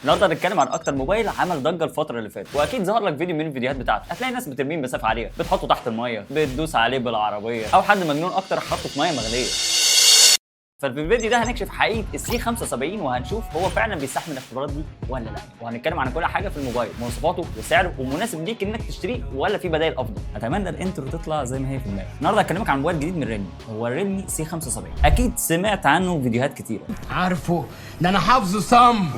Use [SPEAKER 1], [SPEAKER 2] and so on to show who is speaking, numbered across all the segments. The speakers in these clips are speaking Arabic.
[SPEAKER 1] النهارده هنتكلم عن اكتر موبايل عمل ضجه الفتره اللي فاتت، واكيد ظهر لك فيديو من الفيديوهات بتاعته. هتلاقي ناس بترميه مسافه عاليه، بتحطه تحت الميه، بتدوس عليه بالعربيه، او حد مجنون اكتر حطه في ميه مغليه. ففي الفيديو ده هنكشف حقيقه السي 75 وهنشوف هو فعلا بيستحمل الاختبارات دي ولا لا، وهنتكلم عن كل حاجه في الموبايل، مواصفاته وسعره ومناسب ليك انك تشتريه ولا في بدائل افضل. اتمنى الانترو تطلع زي ما هي في دماغك. النهارده هكلمك عن موبايل جديد من ريلمي، هو الريلمي سي 75. اكيد سمعت عنه فيديوهات كتيره.
[SPEAKER 2] عارفه ده انا حافظه صم.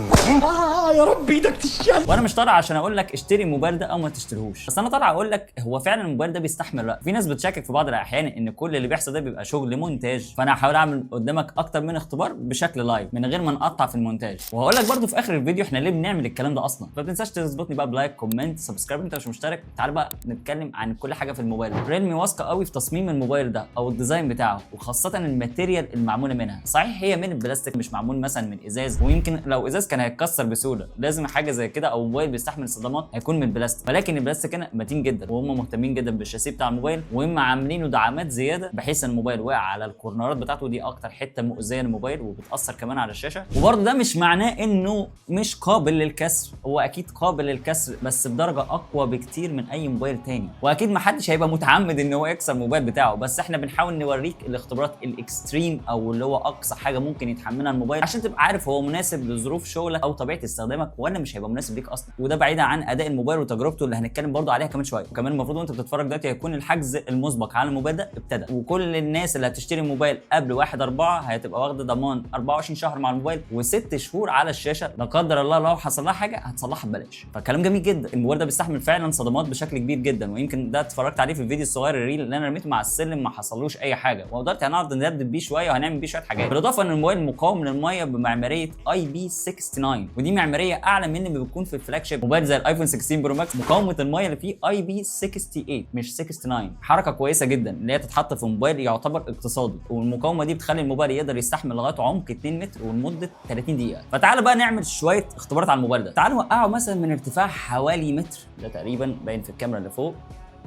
[SPEAKER 2] يا رب ايدك تشال.
[SPEAKER 1] وانا مش طالع عشان اقول لك اشتري الموبايل ده او ما تشتريهوش، بس انا طالع اقول لك هو فعلا الموبايل ده بيستحمل ولا لا. في ناس بتشكك في بعض الاحيان ان كل اللي بيحصل ده بيبقى شغل مونتاج، فانا هحاول اعمل قدامك اكتر من اختبار بشكل لايف من غير ما نقطع في المونتاج. وهقول لك برده في اخر الفيديو احنا ليه بنعمل الكلام ده اصلا. فما تنساش تظبطني بقى بلايك، كومنت، سبسكرايب انت مش مشترك. تعال بقى نتكلم عن كل حاجه في الموبايل. ريلمي واثقه قوي في تصميم الموبايل ده او الديزاين بتاعه، وخاصه الماتيريال المعموله منها. صحيح هي من البلاستيك مش معمول مثلا من ازاز، ويمكن لو ازاز كان هيتكسر بسهوله. لازم حاجه زي كده او موبايل بيستحمل الصدمات هيكون من بلاستيك، ولكن البلاستيك هنا متين جدا، وهم مهتمين جدا بالشاسيه بتاع الموبايل، واما عاملينه دعامات زياده بحيث ان الموبايل واقع على الكورنرات بتاعته. دي اكتر حته مؤذيه للموبايل وبتاثر كمان على الشاشه. وبرده ده مش معناه انه مش قابل للكسر، هو اكيد قابل للكسر بس بدرجه اقوى بكتير من اي موبايل تاني. واكيد محدش هيبقى متعمد ان هو يكسر الموبايل بتاعه، بس احنا بنحاول نوريك الاختبارات الاكستريم او اللي هو اقصى حاجه ممكن يتحملها الموبايل، عشان تبقى عارف هو مناسب لظروف شغلك او طبيعه استخدامك ولا مش هيبقى مناسب ليك اصلا. وده بعيدا عن اداء الموبايل وتجربته اللي هنتكلم برضو عليها كمان شويه. وكمان المفروض وانت بتتفرج دلوقتي هيكون الحجز المسبق على الموبايل ده ابتدى، وكل الناس اللي هتشتري موبايل قبل 1/4 هتبقى واخده ضمان 24 شهر مع الموبايل و6 شهور على الشاشه. لا قدر الله لو حصل لها حاجه هتصلحها ببلاش. فكلام جميل جدا. الموبايل ده بيستحمل فعلا صدمات بشكل كبير جدا، ويمكن ده اتفرجت عليه في الفيديو الصغير الريل اللي انا رميته مع السلم، ما حصلوش اي حاجه. وقدرت هنقعد ندبدب بيه شويه وهنعمل بيه شويه حاجات. بالاضافه ان الموبايل مقاوم للميه بمعماريه IP69، ودي معماريه اعلى من اللي بتكون في الفلاج شيب موبايل زي الايفون 16 برو ماكس. مقاومه الميه اللي فيه IP68 مش 69. حركه كويسه جدا اللي هي تتحط في موبايل يعتبر اقتصادي، والمقاومه دي بتخلي الموبايل يقدر يستحمل لغايه عمق 2 متر ولمده 30 دقيقه. فتعال بقى نعمل شويه اختبارات على الموبايل ده. تعال نوقعه مثلا من ارتفاع حوالي متر، ده تقريبا باين في الكاميرا اللي فوق.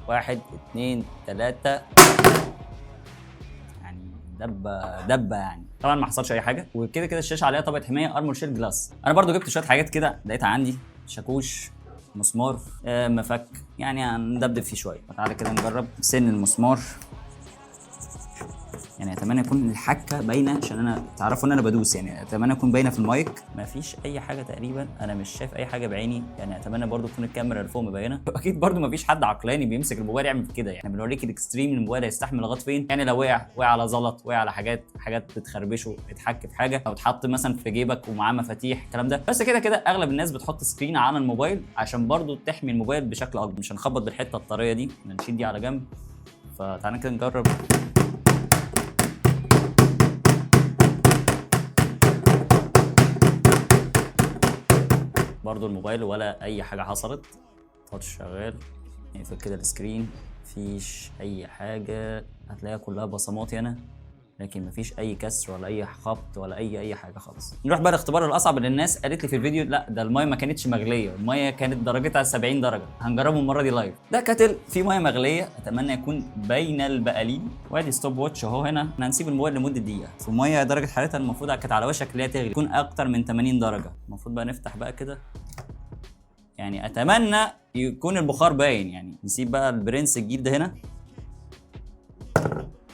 [SPEAKER 1] 1 2 3 يعني دبه يعني. طبعا ما حصلش اي حاجه، وكده كده الشاشه عليها طبقه حمايه ارمور شيل جلاس. انا برضو جبت شويه حاجات كده لقيتها عندي، شاكوش، مسمار، مفك، يعني هندبدب فيه شويه. فتعالى كده نجرب سن المسمار. يعني اتمنى يكون الحكه باينه عشان انا تعرفوا ان انا بدوس، يعني اتمنى يكون باينه في المايك. مفيش اي حاجه تقريبا، انا مش شايف اي حاجه بعيني. يعني اتمنى برضو تكون الكاميرا اللي فوق مبينه. واكيد برضو مفيش حد عقلاني بيمسك الموبايل يعمل كده. يعني بنوريك الاكستريم الموبايل هيستحمل لغايه فين. يعني لو وقع على زلط، وقع على حاجات بتخربشه، اتحك في حاجه، او اتحط مثلا في جيبك ومعاه مفاتيح الكلام ده. بس كده كده اغلب الناس بتحط سكرين على الموبايل عشان برضو تحمي الموبايل بشكل اكبر. مش هنخبط بالحته الطريه دي، نشيل دي على جنب. فتعالى كده نجرب. برضو الموبايل ولا اي حاجه حصلت. تاتش شغال. نقفل كده السكرين، مفيش اي حاجه، هتلاقيها كلها بصمات هنا، لكن مفيش اي كسر ولا اي خبط ولا اي حاجه خالص. نروح بقى الاختبار الاصعب اللي الناس قالت لي في الفيديو لا ده المايه ما كانتش مغليه، المايه كانت درجتها 70 درجه. هنجربه المره دي لايف. ده كاتل فيه مايه مغليه، اتمنى يكون باينه البقالين. وادي ستوب واتش اهو. هنا احنا هنسيب الموبايل لمده دقيقه. في ميه درجه حرارتها المفروض كانت على وشك اللي هي تغلي، تكون اكتر من 80 درجه. المفروض بقى نفتح بقى كده، يعني اتمنى يكون البخار باين. يعني نسيب بقى البرنس الجديد ده هنا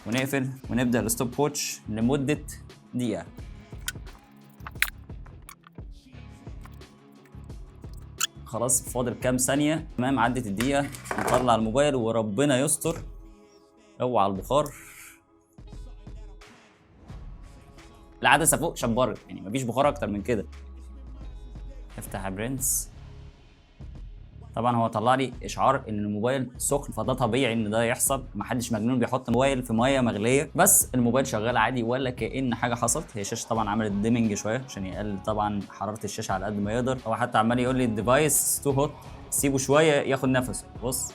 [SPEAKER 1] ونقفل ونبدا الستوب واتش لمده دقيقه. خلاص فاضل كام ثانيه. تمام عدت الدقيقه. نطلع الموبايل وربنا يستر. اوعى البخار. العدسه فوق شبرت، يعني مفيش بخار اكتر من كده. افتح يا برنس. طبعا هو طلع لي اشعار ان الموبايل سخن، فده طبيعي ان ده يحصل. محدش مجنون بيحط موبايل في ميه مغليه. بس الموبايل شغال عادي ولا كأن حاجه حصلت. هي الشاشه طبعا عملت ديمنج شويه عشان يقلل طبعا حراره الشاشه على قد ما يقدر. هو حتى عمال يقول لي الديفايس تو هوت، سيبه شويه ياخد نفسه. بص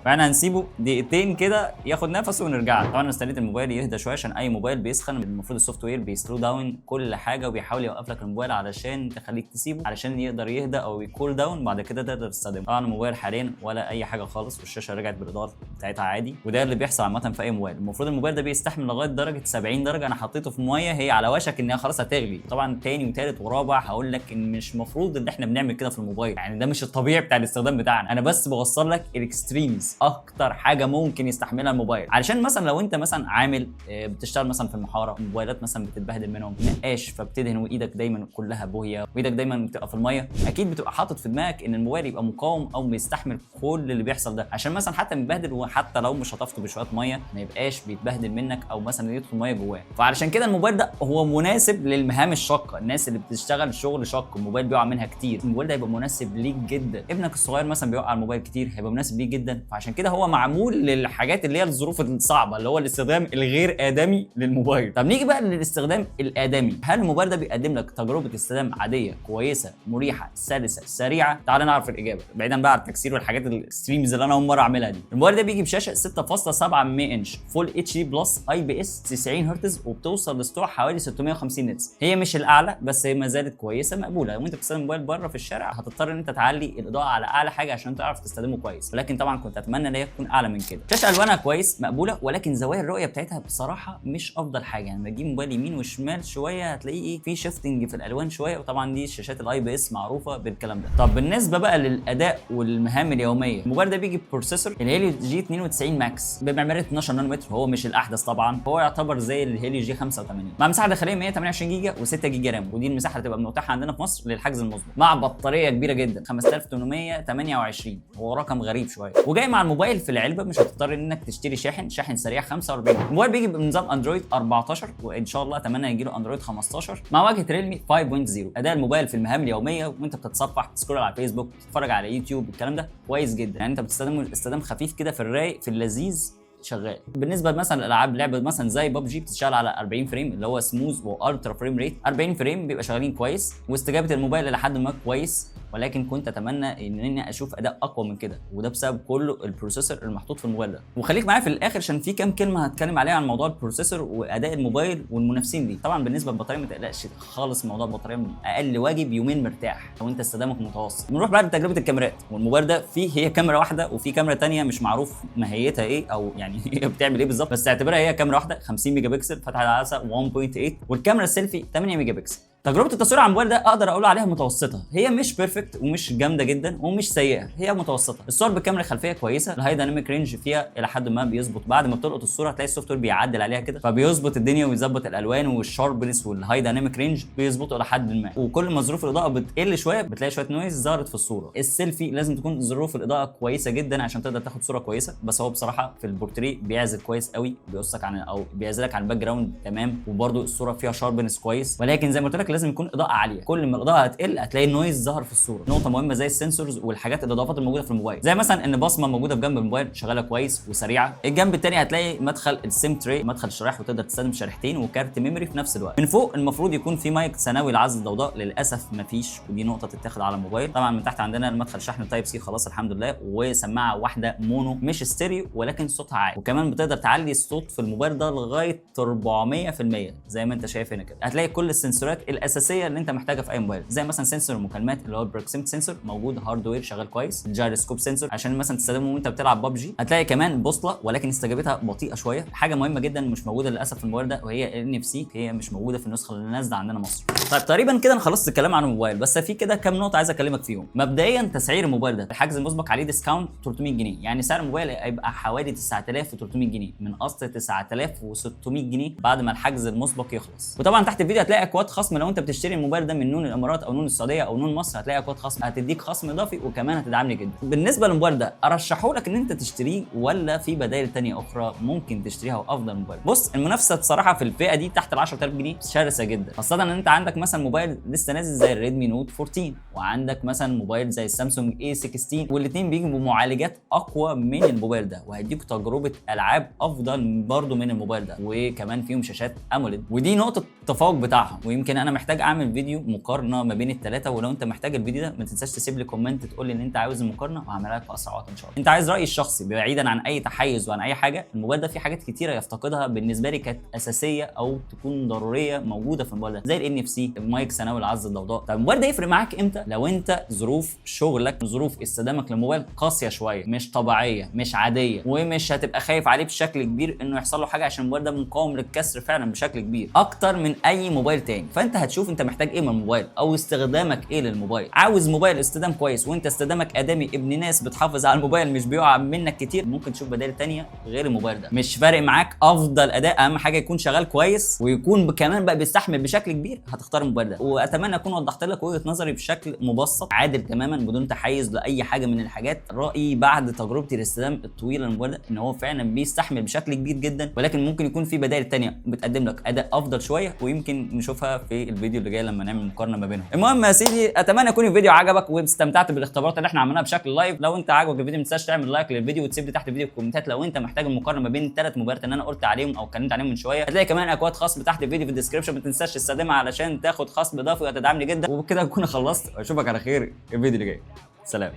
[SPEAKER 1] فاحنا هنسيبه دقيقتين كده ياخد نفسه ونرجع. طبعا انا استنيت الموبايل يهدى شويه عشان اي موبايل بيسخن المفروض السوفت وير بيسلو داون كل حاجه وبيحاول يوقف لك الموبايل علشان تخليك تسيبه علشان يقدر يهدى او يكول داون بعد كده تقدر تستخدمه. طبعا الموبايل حاليا ولا اي حاجه خالص والشاشه رجعت بالاضاءه بتاعتها عادي، وده اللي بيحصل عامه في اي موبايل. المفروض الموبايل ده بيستحمل لغايه درجه 70 درجه، انا حطيته في ميه هي على وشك انها خلاص هتغلي. طبعا تاني وتالت ورابع هقول لك ان مش المفروض ان احنا بنعمل كده في الموبايل، يعني ده مش الطبيعي بتاع الاستخدام بتاعنا. انا بس بوصل لك الاكستريمز، اكتر حاجه ممكن يستحملها الموبايل، علشان مثلا لو انت مثلا عامل بتشتغل مثلا في المحاره، الموبايلات مثلا بتتبهدل منهم نقاش فبتدهن وايدك دايما كلها بوهيه وايدك دايما بتبقى في الميه، اكيد بتبقى حاطط في دماغك ان الموبايل يبقى مقاوم او بيستحمل كل اللي بيحصل ده، عشان مثلا حتى متبهدل وحتى لو مش هتفته بشويه ميه ما يبقاش بيتبهدل منك او مثلا يدخل ميه جواه. فعلشان كده الموبايل ده هو مناسب للمهام الشاقه، الناس اللي بتشتغل شغل شاق الموبايل بيقع منها كتير، الموبايل ده هيبقى مناسب ليك جدا. ابنك الصغير مثلا بيقع على الموبايل كتير هيبقى مناسب ليه جدا. فعشان كده هو معمول للحاجات اللي هي الظروف الصعبه اللي هو الاستخدام الغير ادمي للموبايل. طب نيجي بقى للاستخدام الادمي، هل الموبايل ده بيقدم لك تجربه استخدام عاديه كويسه مريحه سلسه سريعه؟ تعال نعرف الاجابه بعيدا بقى عن التكسير والحاجات الستريمز اللي انا اول مره اعملها دي. الموبايل ده بيجي بشاشه 6.7 انش فول اتش دي بلس اي بي اس 90 هرتز وبتوصل لسطوع حوالي 650 نتس. هي مش الاعلى بس هي ما زالت كويسه مقبوله. لو انت بتستخدم الموبايل بره في الشارع هتضطر ان انت تعلي الاضاءه على اعلى حاجه عشان تعرف تستخدمه كويس، ولكن طبعا كنت اتمنى ان هي تكون اعلى من كده. شاشه الوانها كويس مقبوله، ولكن زوايا الرؤيه بتاعتها بصراحه مش افضل حاجه. يعني لما تجيب موبايل يمين وشمال شويه هتلاقيه ايه في شيفتنج في الالوان شويه، وطبعا دي الشاشات الاي بي اس معروفه بالكلام ده. طب بالنسبه بقى للاداء والمهام اليوميه، الموبايل ده بيجي ببروسيسور الهيليو جي 92 ماكس بمعماريه 12 نانومتر، هو مش الاحدث طبعا، هو يعتبر زي الهيليو جي 85 مع مساحه داخليه 128 جيجا و6 جيجا رام، ودي المساحه اللي هتبقى متاحه عندنا في مصر للحجز المسبق، مع بطاريه كبيره جدا 5828، هو رقم غريب شويه. وجاي مع الموبايل في العلبه، مش هتضطر انك تشتري شاحن سريع 45. الموبايل بيجي بنظام اندرويد 14 وان شاء الله اتمنى يجي له اندرويد 15 مع واجهه ريلمي 5.0. اداء الموبايل في المهام اليوميه وانت بتتصفح تسكرول على فيسبوك تتفرج على يوتيوب الكلام ده كويس جدا، يعني انت بتستخدمه استخدام خفيف كده في الرايق في اللذيذ شغال. بالنسبه مثلا للالعاب لعبه مثلا زي ببجي بتشتغل على 40 فريم اللي هو سموث والترا فريم ريت، 40 فريم بيبقى شغالين كويس، واستجابه الموبايل الى حد ما كويس، ولكن كنت اتمنى ان انا اشوف اداء اقوى من كده، وده بسبب كله البروسيسور المحطوط في الموبايل ده. وخليك معايا في الاخر عشان في كام كلمه هتكلم عليها عن موضوع البروسيسور واداء الموبايل والمنافسين دي. طبعا بالنسبه للبطاريه ما تقلقش خالص، موضوع البطاريه اقل واجب يومين مرتاح لو انت استخدامك متوسط. نروح بقى لتجربه الكاميرات، والموبايل ده فيه هي كاميرا واحده وفي كاميرا ثانيه مش معروف ماهيتها ايه او يعني هي بتعمل ايه بالظبط، بس اعتبرها هي كاميرا واحده 50 ميجا بكسل فتحه العدسه 1.8، والكاميرا السيلفي 8 ميجا بكسل. تجربه التصوير على الموبايل ده اقدر اقول عليها متوسطه، هي مش بيرفكت ومش جامده جدا ومش سيئه، هي متوسطه. الصور بالكاميرا الخلفيه كويسه، الهاي دايناميك رينج فيها الى حد ما بيظبط، بعد ما بتلقط الصوره هتلاقي السوفت وير بيعدل عليها كده فبيظبط الدنيا ويظبط الالوان والشاربنس والهاي دايناميك رينج بيظبطوا الى حد ما. وكل ما ظروف الاضاءه بتقل شويه بتلاقي شويه نويز ظهرت في الصوره. السيلفي لازم تكون ظروف الاضاءه كويسه جدا عشان تقدر تاخد صوره كويسه، بس هو بصراحه في البورتريه بيعزل كويس قوي، بيقصك عن او بيعزلك عن الباك جراوند تمام، وبرده الصوره فيها شاربنس كويس، ولكن زي ما قلت لك لازم يكون اضاءه عاليه. كل ما الاضاءه هتقل هتلاقي النويز ظهر في الصوره. نقطه مهمه زي السنسورز والحاجات الاضافات الموجوده في الموبايل، زي مثلا ان بصمه موجوده في جنب الموبايل شغاله كويس وسريعه. الجنب الثاني هتلاقي مدخل السيم تري، مدخل الشرايح وتقدر تستخدم شريحتين وكارت ميموري في نفس الوقت. من فوق المفروض يكون في مايك ثانوي لعزل الضوضاء، للاسف مفيش، ودي نقطه تتاخد على الموبايل. طبعا من تحت عندنا المدخل شحن تايب سي خلاص الحمد لله، وسماعه واحده مونو مش ستيريو ولكن صوتها عالي، وكمان بتقدر تعلي الصوت في الموبايل ده لغايه 400% زي ما انت شايف هنا كده. هتلاقي كل السنسورات الاساسيه اللي انت محتاجها في اي موبايل، زي مثلا سنسور المكالمات اللي هو البروكسيمتي سنسور موجود هاردوير شغال كويس، الجايروسكوب سنسور عشان مثلا تستخدمه وانت بتلعب ببجي. هتلاقي كمان بوصله ولكن استجابتها بطيئه شويه، حاجه مهمه جدا مش موجوده للاسف في الموبايل ده وهي NFC، هي مش موجوده في النسخه اللي نازله عندنا مصر. طيب تقريبا كده انا خلصت الكلام عن الموبايل، بس في كده كام نقطه عايز اكلمك فيهم. مبدئيا تسعير الموبايل ده، الحجز المسبق عليه ديسكاونت 300 جنيه، يعني سعر الموبايل هيبقى حوالي 9300 جنيه من اصل 9600 جنيه بعد ما الحجز المسبق يخلص. وطبعا تحت الفيديو هتلاقي اكواد خصم لو انت بتشتري الموبايل ده من نون الامارات او نون السعوديه او نون مصر، هتلاقي اكواد خصم هتديك خصم اضافي وكمان هتدعمني جدا. بالنسبه للموبايل ده ارشحه لك ان انت تشتريه ولا في بدائل ثانيه اخرى ممكن تشتريها وافضل موبايل؟ بص المنافسه بصراحه في الفئه دي تحت ال 10000 جنيه شرسه جدا، خاصه ان انت عندك مثلا موبايل لسه نازل زي الريدمي نوت 14، وعندك مثلا موبايل زي السامسونج A16، والاثنين بيجوا بمعالجات اقوى من الموبايل ده وهيديك تجربه العاب افضل برضه من الموبايل ده، وكمان فيهم شاشات اموليد، ودي نقطه التفوق بتاعهم. ويمكن انا محتاج اعمل فيديو مقارنه ما بين الثلاثه، ولو انت محتاج الفيديو ده ما تنساش تسيب لي كومنت تقول لي ان انت عاوز المقارنه وهعملها لك في اسرع وقت ان شاء الله. انت عايز رايي الشخصي بعيدا عن اي تحيز وعن اي حاجه، الموبايل ده فيه حاجات كتيره يفتقدها بالنسبه لي كانت اساسيه او تكون ضروريه موجوده في الموبايل ده، زي الان اف سي، المايك ثانوي العز الضوضاء. طب الموبايل ده يفرق معاك امتى؟ لو انت ظروف شغلك ظروف استخدامك للموبايل قاسيه شويه، مش طبيعيه، مش عاديه، ومش هتبقى خايف عليه بشكل كبير انه يحصل له حاجه، عشان الموبايل ده مقاوم للكسر فعلا بشكل كبير اكتر من اي موبايل تاني. فانت هتشوف انت محتاج ايه من الموبايل او استخدامك ايه للموبايل. عاوز موبايل استخدام كويس وانت استخدامك ادمي ابن ناس بتحافظ على الموبايل مش بيقع منك كتير، ممكن تشوف بدائل تانية غير الموبايل ده. مش فارق معاك افضل اداء، اهم حاجه يكون شغال كويس ويكون كمان بقى بيستحمل بشكل كبير، هتختار الموبايل ده. واتمنى اكون وضحت لك وجهه نظري بشكل مبسط عادل تماما بدون تحيز لاي حاجه من الحاجات. رايي بعد تجربتي الاستخدام الطويله للموبايل ده ان هو فعلا بيستحمل بشكل كبير جدا، ولكن ممكن يكون في بدائل تانية بتقدم لك اداء افضل شويه، ويمكن نشوفها في الفيديو اللي جاي لما نعمل مقارنه ما بينهم. المهم يا سيدي، اتمنى يكون الفيديو عجبك واستمتعت بالاختبارات اللي احنا عملناها بشكل لايف. لو انت عجبك الفيديو ما تنساش تعمل لايك للفيديو وتسيب لي تحت الفيديو في الكومنتات لو انت محتاج المقارنه ما بين الثلاث موبايلات اللي انا قلت عليهم او اتكلمت عليهم من شويه. هتلاقي كمان اكواد خصم تحت الفيديو في الديسكربشن، ما تنساش تستخدمها علشان تاخد خصم اضافي وهتدعمني جدا. وبكده اكون خلصت، واشوفك على خير الفيديو اللي جاي. سلام.